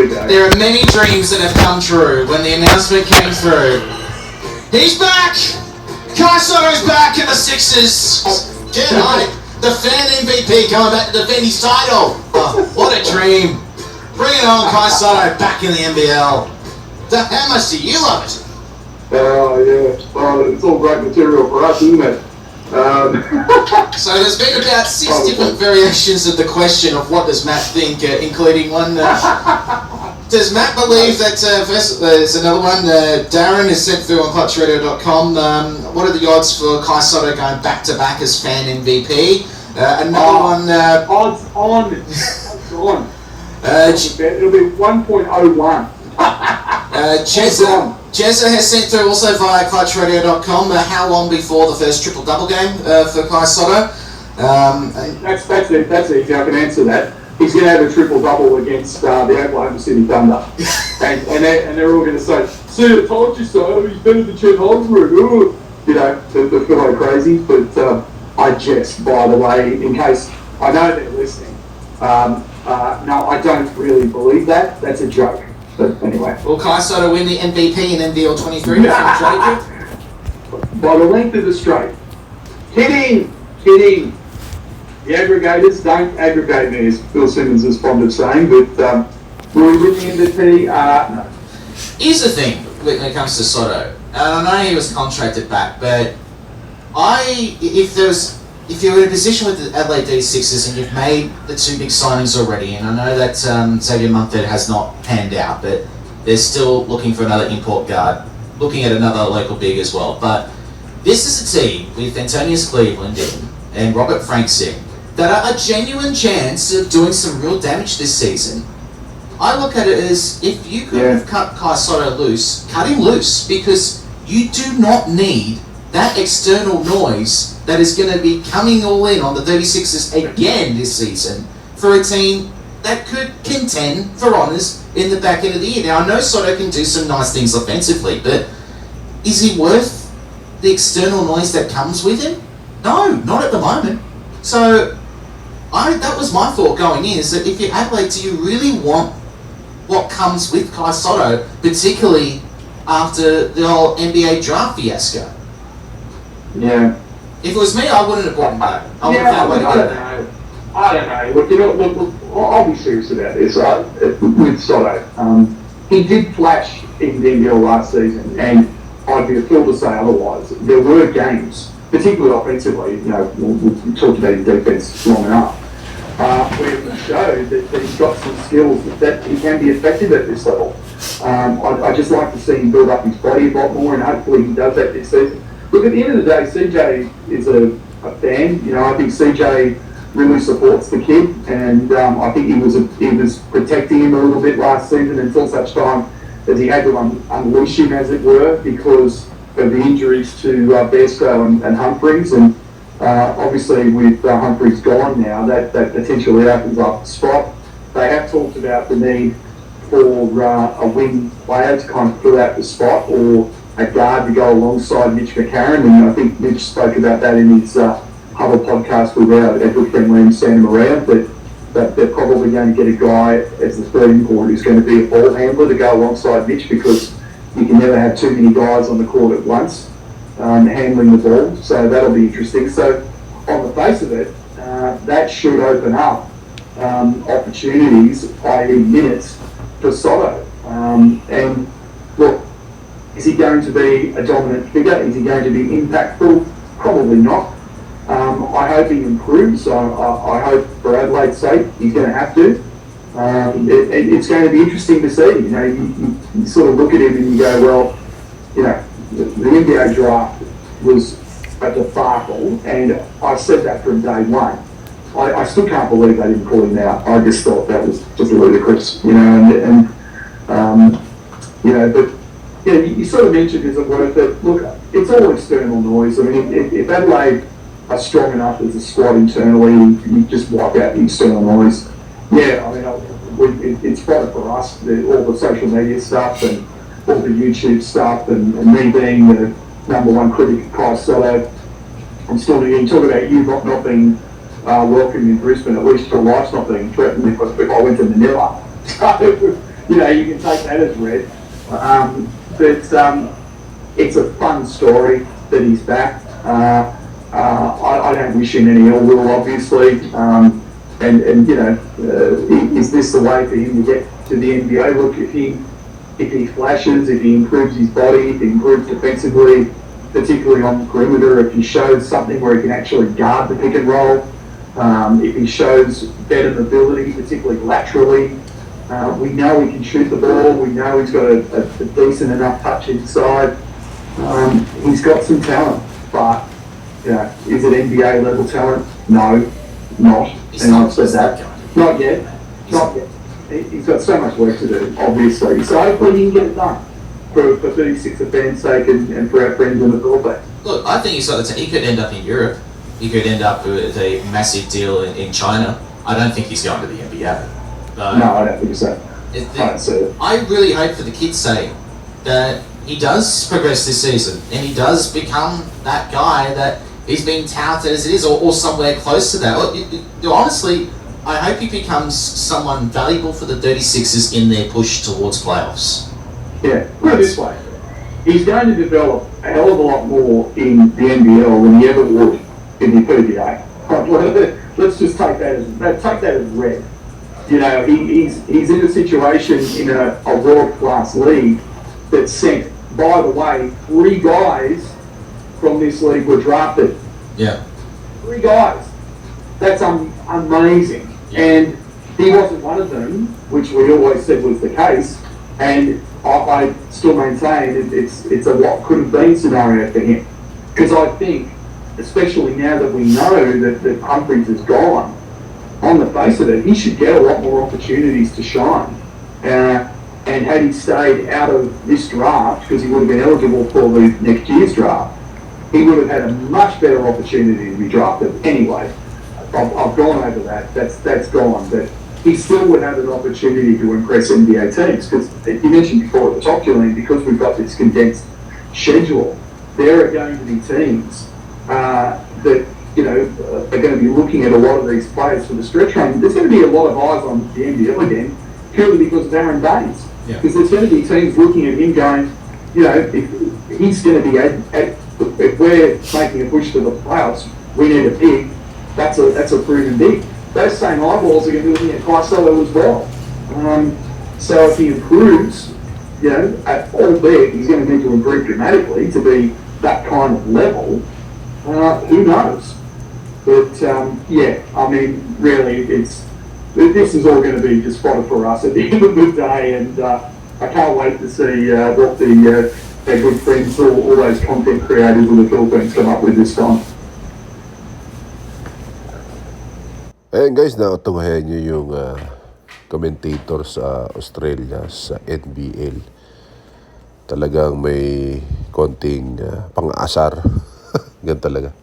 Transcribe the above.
go. There are many dreams that have come true when the announcement came through. He's back! Kai Sotto's back in the Sixers. G'day. The fan MVP going back to defend his title. Oh, what a dream. Bring it on, Kai Sotto, back in the NBL. How much do you love it? Yeah. Well, it's all great material for us, isn't it? So there's been about 6 different variations of the question of what does Matt think, including one. Does Matt believe that, there's another one, Darren has sent through on clutchradio.com, what are the odds for Kai Sotto going back-to-back as fan MVP? Another one... Odds on. It'll be 1.01. Jezza has sent through also via clutchradio.com how long before the first triple-double game for Kai Sotto? That's easy, I can answer that. He's going to have a triple-double against the Oklahoma City Thunder. and they're all going to say, see, I told you so, he's better than Chet Holmgren. You know, they're feeling crazy, but I jest, by the way, in case I know they're listening. No, I don't really believe that. That's a joke. But anyway. Will Kai Sotto win the MVP in NBL 23? By the length of the straight. Kidding. The aggregators don't aggregate me, as Bill Simmons is fond of saying, but will he win the MVP? No. Here's the thing when it comes to Sotto, and I know he was contracted back, but if you're in a position with the Adelaide D6ers and you've made the 2 big signings already, and I know that Xavier Munford has not panned out, but they're still looking for another import guard, looking at another local big as well, but this is a team with Antonius Cleveland and Robert Frankston that are a genuine chance of doing some real damage this season. I look at it as, if you could have cut Kai Sotto loose, cut him loose, because you do not need that external noise that is going to be coming all in on the 36ers again this season for a team that could contend for honours in the back end of the year. Now, I know Sotto can do some nice things offensively, but is he worth the external noise that comes with him? No, not at the moment. So, that was my thought going in, is that if you're Adelaide, do you really want what comes with Kai Sotto, particularly after the whole NBA draft fiasco? Yeah. If it was me, I wouldn't have brought him back. I don't know. Look, look, I'll be serious about this, right? With Sotto. He did flash in the NBL last season, and I'd be a fool to say otherwise. There were games, particularly offensively, you know, we talked about his defence long enough, where he showed that he's got some skills that he can be effective at this level. I'd just like to see him build up his body a lot more, and hopefully he does that this season. Look, at the end of the day, CJ is a fan. You know, I think CJ really supports the kid, and I think he was protecting him a little bit last season until such time as he had to unleash him, as it were, because of the injuries to Bearsko and Humphreys, and obviously with Humphreys gone now, that potentially opens up a spot. They have talked about the need for a wing player to kind of fill out the spot, or a guard to go alongside Mitch McCarron, and I think Mitch spoke about that in his Hubble podcast with our good friend Liam Santa Maria, that they're probably going to get a guy as the third import who's going to be a ball handler to go alongside Mitch, because you can never have too many guys on the court at once handling the ball, so that'll be interesting. So on the face of it, that should open up opportunities, i.e. minutes, for Sotto. And look, is he going to be a dominant figure? Is he going to be impactful? Probably not. I hope he improves. I hope, for Adelaide's sake, he's going to have to. It's going to be interesting to see. You know, you sort of look at him and you go, well, you know, the NBA draft was a debacle, and I said that from day one. I still can't believe they didn't call him out. I just thought that was just ludicrous, you know, you know, but yeah, you sort of mentioned, is it worth it? Look, it's all external noise. I mean, if Adelaide are strong enough as a squad internally, you just wipe out the external noise. Yeah, I mean, it's fun for us, all the social media stuff and all the YouTube stuff, and me being the #1 critic of Kai Sotto. I'm still going to talk about you not being welcome in Brisbane, at least your life's not being threatened if I went to Manila. you can take that as read. But it's a fun story that he's back. I don't wish him any ill will, obviously. Is this the way for him to get to the NBA? Look, if he flashes, if he improves his body, if he improves defensively, particularly on the perimeter, if he shows something where he can actually guard the pick and roll, if he shows better mobility, particularly laterally, we know he can shoot the ball. We know he's got a decent enough touch inside. He's got some talent, but is it NBA level talent? No, not. And I've said that. Not yet. Not yet. He's got so much work to do, obviously. So hopefully he can get it done for 36 of fans' sake and for our friends in the Philippines. Look, I think he could end up in Europe. He could end up with a massive deal in China. I don't think he's going to the NBA. No, I don't think so. I really hope for the kid's sake that he does progress this season and he does become that guy that he's been touted as it is, or somewhere close to that. Honestly, I hope he becomes someone valuable for the 36ers in their push towards playoffs. Yeah, put it this way. He's going to develop a hell of a lot more in the NBL than he ever would in the PBA. Let's just take that as read. He's in a situation in a world-class league that sent, by the way, 3 guys from this league were drafted. Yeah. 3 guys. That's amazing. Yeah. And he wasn't one of them, which we always said was the case. And I still maintain it's a what could have been scenario for him. Because I think, especially now that we know that Humphries is gone, on the face of it, he should get a lot more opportunities to shine. And had he stayed out of this draft, because he would have been eligible for the next year's draft, he would have had a much better opportunity to be drafted anyway. I've gone over that. That's gone. But he still would have an opportunity to impress NBA teams. Because you mentioned before at the top, Julian, because we've got this condensed schedule, there are going to be teams that are going to be looking at a lot of these players for the stretch run. There's going to be a lot of eyes on the NBL again, purely because of Aaron Baines. Because there's going to be teams looking at him going, if he's going to be if we're making a push to the playoffs, we need a big. That's a proven big. Those same eyeballs are going to be looking at Sotto as well. So if he improves, albeit he's going to need to improve dramatically to be that kind of level. Who knows? But really, this is all going to be just fodder for us at the end of the day, and I can't wait to see what their good friends, all those content creators in the Philippines come up with this time. Ayan guys, natunghayan nyo yung commentator sa Australia sa NBL. Talagang may konting pang-asar. Ganun talaga.